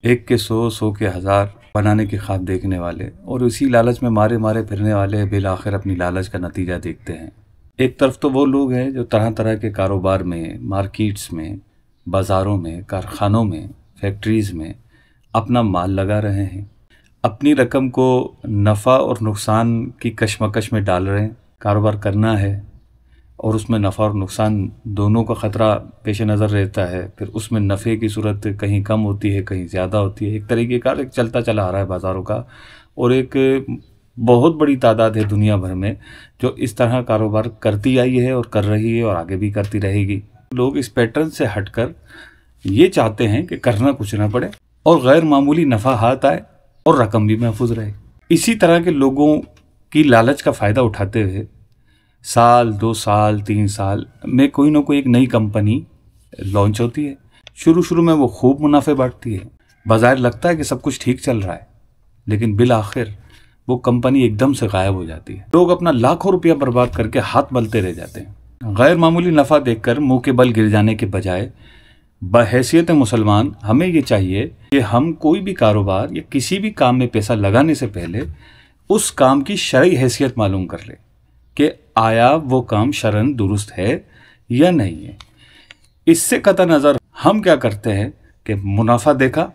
एक के 100, 100 के 1000 बनाने के ख्वाब देखने वाले और उसी लालच में मारे मारे फिरने वाले बिल आखिर अपनी लालच का नतीजा देखते हैं। एक तरफ तो वो लोग हैं जो तरह तरह के कारोबार में, मार्केट्स में, बाज़ारों में, कारखानों में, फैक्ट्रीज़ में अपना माल लगा रहे हैं, अपनी रकम को नफ़ा और नुकसान की कशमकश में डाल रहे हैं। कारोबार करना है और उसमें नफ़ा और नुकसान दोनों का ख़तरा पेश नज़र रहता है। फिर उसमें नफ़े की सूरत कहीं कम होती है, कहीं ज़्यादा होती है। एक तरीके का एक चलता चला आ रहा है बाज़ारों का, और एक बहुत बड़ी तादाद है दुनिया भर में जो इस तरह कारोबार करती आई है और कर रही है और आगे भी करती रहेगी। लोग इस पैटर्न से हटकर ये चाहते हैं कि करना कुछ ना पड़े और गैर मामूली नफ़ा हाथ आए और रकम भी महफूज रहे। इसी तरह के लोगों की लालच का फ़ायदा उठाते हुए साल, 2 साल, 3 साल में कोई ना कोई एक नई कंपनी लॉन्च होती है। शुरू में वो खूब मुनाफे बांटती है, बाज़ार लगता है कि सब कुछ ठीक चल रहा है, लेकिन बिल आखिर वो कंपनी एकदम से गायब हो जाती है। लोग अपना लाखों रुपया बर्बाद करके हाथ मलते रह जाते हैं। गैर मामूली नफ़ा देखकर मुंह के बल गिर जाने के बजाय बहैसियत मुसलमान हमें ये चाहिए कि हम कोई भी कारोबार या किसी भी काम में पैसा लगाने से पहले उस काम की शरई हैसियत मालूम कर ले कि आया वो काम शरन दुरुस्त है या नहीं है। इससे कतई नज़र हम क्या करते हैं कि मुनाफा देखा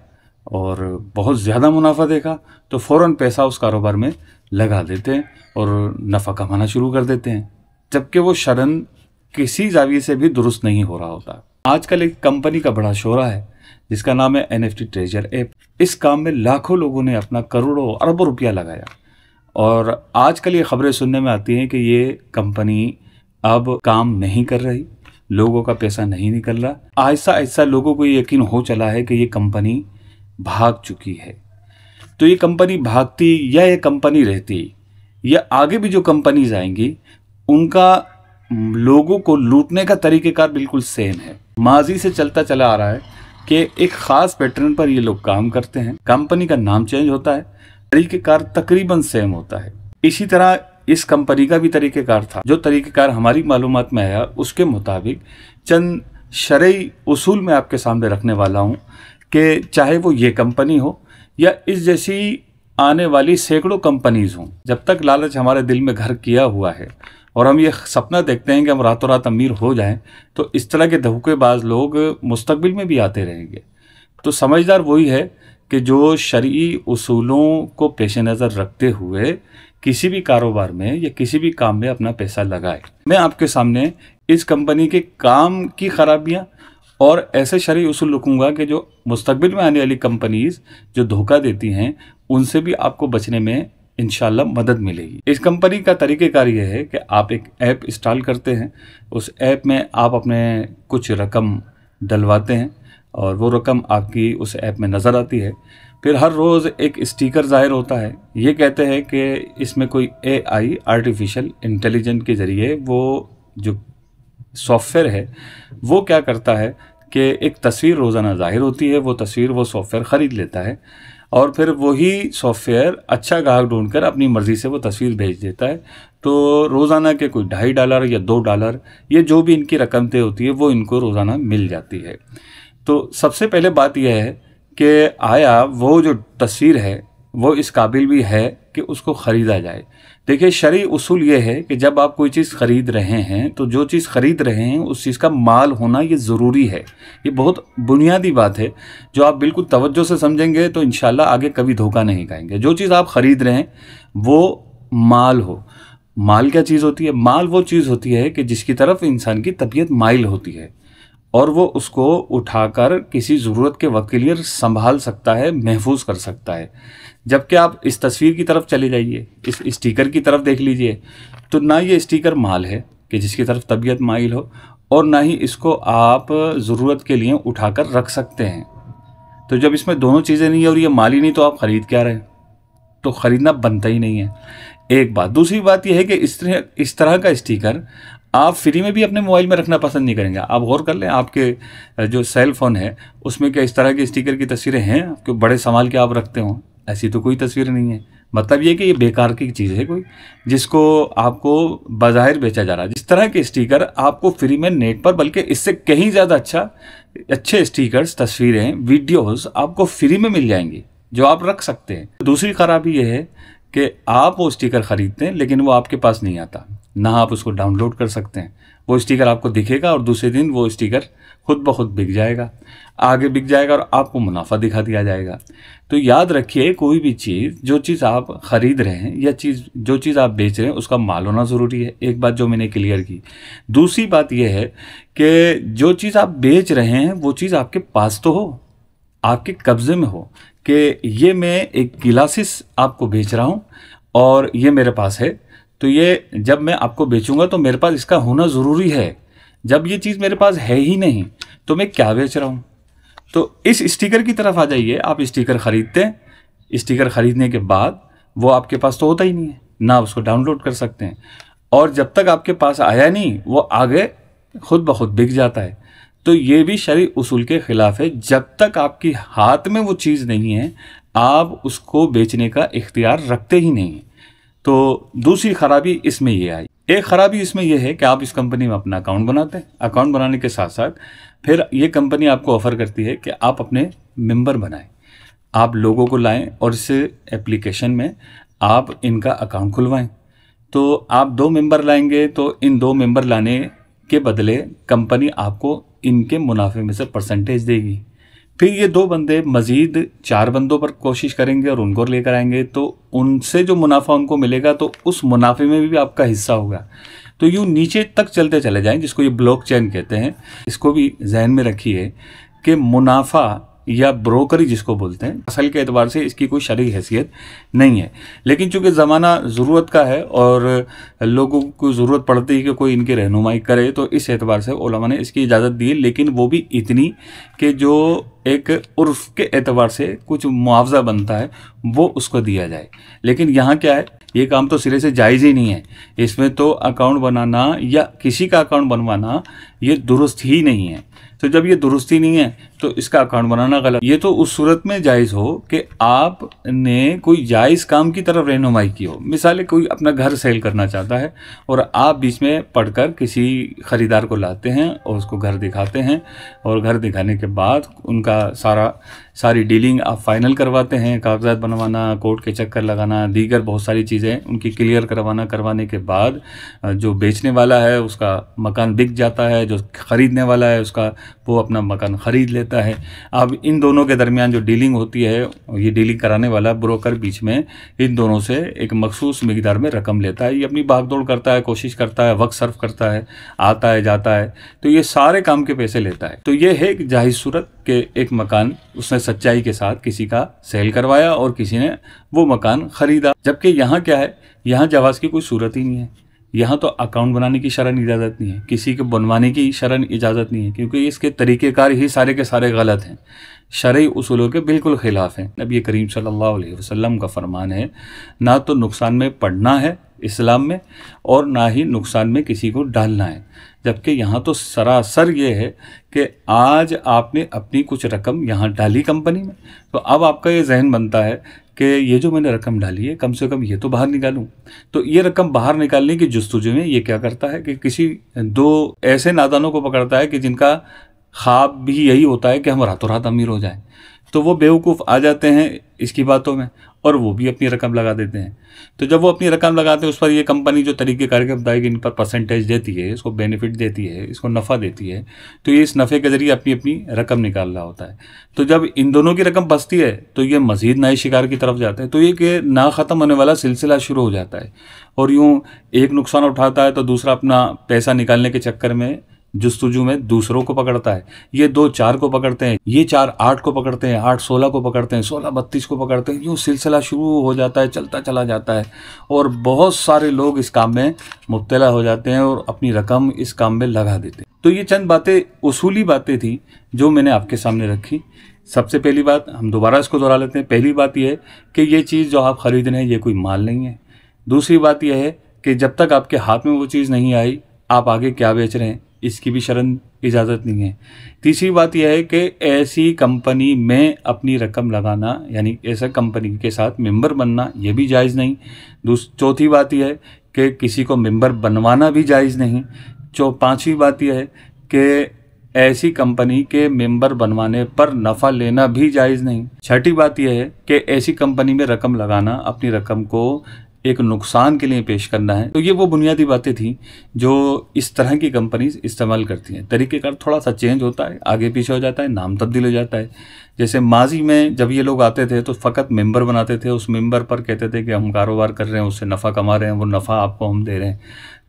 और बहुत ज़्यादा मुनाफा देखा तो फ़ौरन पैसा उस कारोबार में लगा देते हैं और नफ़ा कमाना शुरू कर देते हैं, जबकि वो शरन किसी जाविये से भी दुरुस्त नहीं हो रहा होता। आजकल एक कंपनी का बड़ा शोरा है जिसका नाम है NFT ट्रेजर ऐप। इस काम में लाखों लोगों ने अपना करोड़ों अरबों रुपया लगाया और आजकल ये खबरें सुनने में आती हैं कि ये कंपनी अब काम नहीं कर रही, लोगों का पैसा नहीं निकल रहा। आहिस्ता आहिस्ता लोगों को ये यकीन हो चला है कि ये कंपनी भाग चुकी है। तो ये कंपनी भागती या ये कंपनी रहती या आगे भी जो कंपनीज आएंगी उनका लोगों को लूटने का तरीक़ेकार बिल्कुल सेम है। माजी से चलता चला आ रहा है कि एक ख़ास पैटर्न पर ये लोग काम करते हैं। कंपनी का नाम चेंज होता है, तरीक़ेकार तकरीबन सेम होता है। इसी तरह इस कंपनी का भी तरीक़ेकार था। जो तरीक़ेकार हमारी मालूमात में आया उसके मुताबिक चंद शरई उसूल में आपके सामने रखने वाला हूँ कि चाहे वो ये कंपनी हो या इस जैसी आने वाली सैकड़ों कंपनीज हों, जब तक लालच हमारे दिल में घर किया हुआ है और हम ये सपना देखते हैं कि हम रातों रात अमीर हो जाएं, तो इस तरह के धोखेबाज लोग मुस्तकबिल में भी आते रहेंगे। तो समझदार वही है कि जो शरई उसूलों को पेश नज़र रखते हुए किसी भी कारोबार में या किसी भी काम में अपना पैसा लगाए। मैं आपके सामने इस कंपनी के काम की खराबियां और ऐसे शरई उसूल रखूँगा कि जो मुस्तकबिल में आने वाली कंपनीज जो धोखा देती हैं उनसे भी आपको बचने में इंशाल्लाह मदद मिलेगी। इस कंपनी का तरीक़ेकार ये है कि आप एक ऐप इंस्टॉल करते हैं, उस ऐप में आप अपने कुछ रकम डलवाते हैं और वो रकम आपकी उस ऐप में नज़र आती है। फिर हर रोज़ एक स्टिकर ज़ाहिर होता है। ये कहते हैं कि इसमें कोई AI आर्टिफिशियल इंटेलिजेंस के ज़रिए वो जो सॉफ्टवेयर है वो क्या करता है कि एक तस्वीर रोज़ाना ज़ाहिर होती है, वो तस्वीर वो सॉफ्टवेयर ख़रीद लेता है और फिर वही सॉफ्टवेयर अच्छा ग्राहक ढूंढकर अपनी मर्ज़ी से वो तस्वीर भेज देता है। तो रोज़ाना के कोई $2.5 या $2 ये जो भी इनकी रकम तय होती है वो इनको रोज़ाना मिल जाती है। तो सबसे पहले बात यह है कि आया वो जो तस्वीर है वो इस काबिल भी है कि उसको ख़रीदा जाए। देखिए, शरई उसूल ये है कि जब आप कोई चीज़ ख़रीद रहे हैं तो जो चीज़ ख़रीद रहे हैं उस चीज़ का माल होना ये ज़रूरी है। ये बहुत बुनियादी बात है जो आप बिल्कुल तवज्जो से समझेंगे तो इंशाल्लाह आगे कभी धोखा नहीं खाएंगे। जो चीज़ आप ख़रीद रहे हैं वो माल हो। माल क्या चीज़ होती है? माल वो चीज़ होती है कि जिसकी तरफ इंसान की तबीयत माइल होती है और वो उसको उठाकर किसी ज़रूरत के वक्त के लिए संभाल सकता है, महफूज कर सकता है। जबकि आप इस तस्वीर की तरफ चले जाइए, इस स्टिकर की तरफ देख लीजिए, तो ना ये स्टिकर माल है कि जिसकी तरफ तबीयत माइल हो और ना ही इसको आप ज़रूरत के लिए उठाकर रख सकते हैं। तो जब इसमें दोनों चीज़ें नहीं है और ये माल ही नहीं तो आप ख़रीद क्या रहे हैं? तो ख़रीदना बनता ही नहीं है। एक बात। दूसरी बात यह है कि इस तरह का स्टिकर आप फ्री में भी अपने मोबाइल में रखना पसंद नहीं करेंगे। आप गौर कर लें, आपके जो सेल फ़ोन है उसमें क्या इस तरह के स्टिकर की तस्वीरें हैं आपके बड़े संभाल के आप रखते हो? ऐसी तो कोई तस्वीर नहीं है। मतलब ये कि ये बेकार की चीज़ है कोई, जिसको आपको बाज़ाहिर बेचा जा रहा है। जिस तरह के स्टिकर आपको फ्री में नेट पर, बल्कि इससे कहीं ज़्यादा अच्छा अच्छे स्टिकर्स, तस्वीरें, वीडियोस आपको फ्री में मिल जाएंगी जो आप रख सकते हैं। दूसरी खराबी ये है कि आप वो स्टिकर खरीदते हैं लेकिन वो आपके पास नहीं आता, ना आप उसको डाउनलोड कर सकते हैं। वो स्टिकर आपको दिखेगा और दूसरे दिन वो स्टिकर खुद ब खुद बिक जाएगा, आगे बिक जाएगा और आपको मुनाफा दिखा दिया जाएगा। तो याद रखिए, कोई भी चीज़, जो चीज़ आप ख़रीद रहे हैं या जो चीज़ आप बेच रहे हैं, उसका माल होना ज़रूरी है। एक बात जो मैंने क्लियर की। दूसरी बात यह है कि जो चीज़ आप बेच रहे हैं वो चीज़ आपके पास तो हो, आपके कब्ज़े में हो, कि ये मैं एक गिलासिस आपको बेच रहा हूँ और ये मेरे पास है, तो ये जब मैं आपको बेचूंगा तो मेरे पास इसका होना ज़रूरी है। जब ये चीज़ मेरे पास है ही नहीं तो मैं क्या बेच रहा हूँ। तो इस स्टिकर की तरफ आ जाइए। आप स्टिकर ख़रीदते हैं, स्टिकर ख़रीदने के बाद वो आपके पास तो होता ही नहीं है, ना उसको डाउनलोड कर सकते हैं, और जब तक आपके पास आया नहीं वो आगे खुद ब खुद बिक जाता है। तो ये भी शरई उसूल के ख़िलाफ़ है। जब तक आपके हाथ में वो चीज़ नहीं है आप उसको बेचने का इख्तियार रखते ही नहीं हैं। तो दूसरी खराबी इसमें ये आई। एक खराबी इसमें यह है कि आप इस कंपनी में अपना अकाउंट बनाते हैं। अकाउंट बनाने के साथ साथ फिर ये कंपनी आपको ऑफ़र करती है कि आप अपने मेंबर बनाएं, आप लोगों को लाएं और इस एप्लीकेशन में आप इनका अकाउंट खुलवाएं। तो आप 2 मेंबर लाएंगे तो इन 2 मेंबर लाने के बदले कंपनी आपको इनके मुनाफे में से परसेंटेज देगी। फिर ये 2 बंदे मज़ीद 4 बंदों पर कोशिश करेंगे और उनको लेकर आएंगे, तो उनसे जो मुनाफा उनको मिलेगा तो उस मुनाफे में भी आपका हिस्सा होगा। तो यूँ नीचे तक चलते चले जाएं, जिसको ये ब्लॉकचेन कहते हैं। इसको भी जहन में रखिए कि मुनाफा या ब्रोकरी जिसको बोलते हैं, असल के एतबार से इसकी कोई शरई हैसियत नहीं है, लेकिन चूंकि ज़माना ज़रूरत का है और लोगों को ज़रूरत पड़ती है कि कोई इनकी रहनुमाई करे, तो इस एतबार से उलमा ने इसकी इजाज़त दी, लेकिन वो भी इतनी कि जो एक उर्फ़ के एतबार से कुछ मुआवजा बनता है वो उसको दिया जाए। लेकिन यहाँ क्या है, ये काम तो सिरे से जायज़ ही नहीं है। इसमें तो अकाउंट बनाना या किसी का अकाउंट बनवाना ये दुरुस्त ही नहीं है। तो जब ये दुरुस्ती नहीं है तो इसका अकाउंट बनाना गलत। ये तो उस सूरत में जायज़ हो कि आपने कोई जायज़ काम की तरफ रहनुमाई की हो। मिसाल कोई अपना घर सेल करना चाहता है और आप बीच में पढ़कर किसी ख़रीदार को लाते हैं और उसको घर दिखाते हैं, और घर दिखाने के बाद उनका सारी डीलिंग आप फाइनल करवाते हैं, कागजात बनवाना, कोर्ट के चक्कर लगाना, दीगर बहुत सारी चीज़ें उनकी क्लियर करवाने के बाद जो बेचने वाला है उसका मकान बिक जाता है, जो ख़रीदने वाला है उसका वो अपना मकान ख़रीद लेता है। अब इन दोनों के दरमियान जो डीलिंग होती है, ये डीलिंग कराने वाला ब्रोकर बीच में इन दोनों से एक मखसूस मिकदार में रकम लेता है। ये अपनी भागदौड़ करता है, कोशिश करता है, वक्त सर्फ करता है, आता है जाता है, तो ये सारे काम के पैसे लेता है। तो ये है कि जाहिर सूरत के एक मकान उसने सच्चाई के साथ किसी का सेल करवाया और किसी ने वो मकान ख़रीदा। जबकि यहाँ क्या है, यहाँ जवाज़ की कोई सूरत ही नहीं है। यहाँ तो अकाउंट बनाने की शरन इजाज़त नहीं है, किसी के बनवाने की शरन इजाज़त नहीं है, क्योंकि इसके तरीक़ेकार ही सारे के सारे गलत हैं, शरई उसूलों के बिल्कुल ख़िलाफ़ हैं। नबी करीम सल्लल्लाहु अलैहि वसल्लम का फरमान है, ना तो नुकसान में पड़ना है इस्लाम में और ना ही नुकसान में किसी को डालना है। जबकि यहाँ तो सरासर ये है कि आज आपने अपनी कुछ रकम यहाँ डाली कंपनी में, तो अब आपका ये जहन बनता है कि ये जो मैंने रकम डाली है कम से कम ये तो बाहर निकालूं। तो ये रकम बाहर निकालने की जुस्तजू में ये क्या करता है कि किसी 2 ऐसे नादानों को पकड़ता है कि जिनका ख्वाब भी यही होता है कि हम रातों रात अमीर हो जाएं। तो वो बेवकूफ़ आ जाते हैं इसकी बातों में और वो भी अपनी रकम लगा देते हैं। तो जब वो अपनी रकम लगाते हैं उस पर ये कंपनी जो तरीके करके बताएगी इन पर परसेंटेज देती है, इसको बेनिफिट देती है, इसको नफ़ा देती है, तो ये इस नफ़े के ज़रिए अपनी अपनी रकम निकाल रहा होता है। तो जब इन दोनों की रकम बचती है तो ये मज़ीद नए शिकार की तरफ जाता है। तो ये कि ना ख़त्म होने वाला सिलसिला शुरू हो जाता है, और यूँ एक नुकसान उठाता है तो दूसरा अपना पैसा निकालने के चक्कर में जुस्तजू में दूसरों को पकड़ता है। ये 2 4 को पकड़ते हैं, ये 4 8 को पकड़ते हैं, 8 16 को पकड़ते हैं, 16 32 को पकड़ते हैं। यूँ सिलसिला शुरू हो जाता है, चलता चला जाता है, और बहुत सारे लोग इस काम में मुब्तला हो जाते हैं और अपनी रकम इस काम में लगा देते हैं। तो ये चंद बातें, उसूली बातें थी जो मैंने आपके सामने रखी। सबसे पहली बात, हम दोबारा इसको दोहरा लेते हैं। पहली बात यह है कि ये चीज़ जो आप ख़रीद रहे हैं ये कोई माल नहीं है। दूसरी बात यह है कि जब तक आपके हाथ में वो चीज़ नहीं आई आप आगे क्या बेच रहे हैं इसकी भी शरन इजाज़त नहीं है। तीसरी बात यह है कि ऐसी कंपनी में अपनी रकम लगाना, यानी ऐसा कंपनी के साथ मेंबर बनना, ये भी जायज़ नहीं। चौथी बात यह है कि किसी को मेंबर बनवाना भी जायज़ नहीं। 5वीं बात यह है कि ऐसी कंपनी के मेंबर बनवाने पर नफ़ा लेना भी जायज़ नहीं। छठी बात यह है कि ऐसी कंपनी में रकम लगाना अपनी रकम को एक नुकसान के लिए पेश करना है। तो ये वो बुनियादी बातें थी जो इस तरह की कंपनीज इस्तेमाल करती हैं। तरीक़ेकार थोड़ा सा चेंज होता है, आगे पीछे हो जाता है, नाम तब्दील हो जाता है। जैसे माजी में जब ये लोग आते थे तो फ़कत मेंबर बनाते थे, उस मेंबर पर कहते थे कि हम कारोबार कर रहे हैं, उससे नफ़ा कमा रहे हैं, वो नफ़ा आपको हम दे रहे हैं,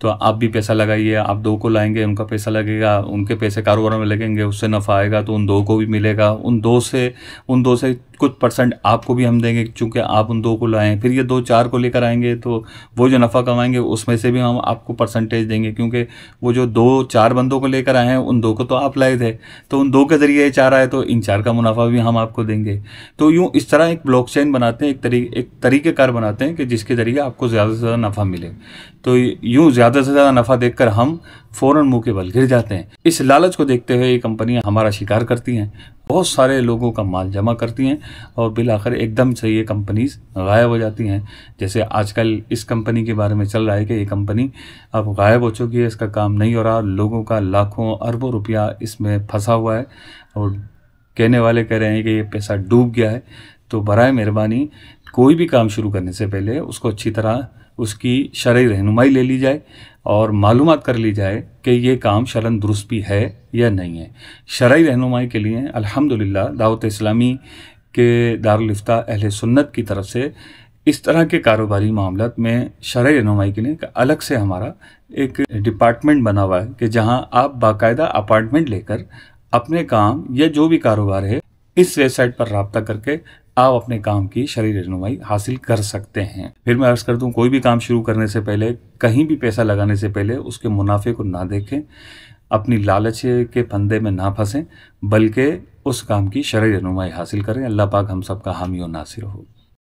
तो आप भी पैसा लगाइए। आप 2 को लाएंगे, उनका पैसा लगेगा, उनके पैसे कारोबार में लगेंगे, उससे नफ़ा आएगा तो उन 2 को भी मिलेगा, उन दो से कुछ परसेंट आपको भी हम देंगे चूँकि आप उन 2 को लाएँ। फिर ये 2-4 को लेकर आएंगे तो वो जो नफ़ा कमाएंगे उसमें से भी हम आपको परसेंटेज देंगे, क्योंकि वो जो 2-4 बंदों को लेकर आए हैं उन 2 को तो आप लाए थे, तो उन 2 के ज़रिए ये 4 आए तो इन 4 का मुनाफा भी हम आपको देंगे। तो यूँ इस तरह एक ब्लॉकचेन बनाते हैं, एक तरीक़ेकार बनाते हैं कि जिसके ज़रिए आपको ज़्यादा से ज़्यादा नफ़ा मिले। तो यूँ ज़्यादा से ज़्यादा नफ़ा देखकर हम फ़ौरन मुँह के बल गिर जाते हैं। इस लालच को देखते हुए ये कंपनियाँ हमारा शिकार करती हैं, बहुत सारे लोगों का माल जमा करती हैं और बिल आखिर एकदम से ये कंपनीज गायब हो जाती हैं। जैसे आजकल इस कंपनी के बारे में चल रहा है कि ये कंपनी अब गायब हो चुकी है, इसका काम नहीं हो रहा, लोगों का लाखों अरबों रुपया इसमें फंसा हुआ है और कहने वाले कह रहे हैं कि ये पैसा डूब गया है। तो बराए मेहरबानी कोई भी काम शुरू करने से पहले उसको अच्छी तरह उसकी शरई रहनुमाई ले ली जाए और मालूमात कर ली जाए कि ये काम शरन दुरुस्त भी है या नहीं है। शरई रहनुमाई के लिए अल्हम्दुलिल्लाह दावत इस्लामी के दारुल इफ्ता अहले सुन्नत की तरफ से इस तरह के कारोबारी मामलात में शरई रहनुमाई के लिए अलग से हमारा एक डिपार्टमेंट बना हुआ है कि जहां आप बाकायदा अपॉइंटमेंट लेकर अपने काम या जो भी कारोबार है इस वेबसाइट पर राब्ता करके आप अपने काम की शरई रहनुमाई हासिल कर सकते हैं। फिर मैं अर्ज़ कर दूं, कोई भी काम शुरू करने से पहले, कहीं भी पैसा लगाने से पहले उसके मुनाफे को ना देखें, अपनी लालच के फंदे में ना फंसें, बल्कि उस काम की शरई रहनुमाई हासिल करें। अल्लाह पाक हम सब का हामी और नासिर हो।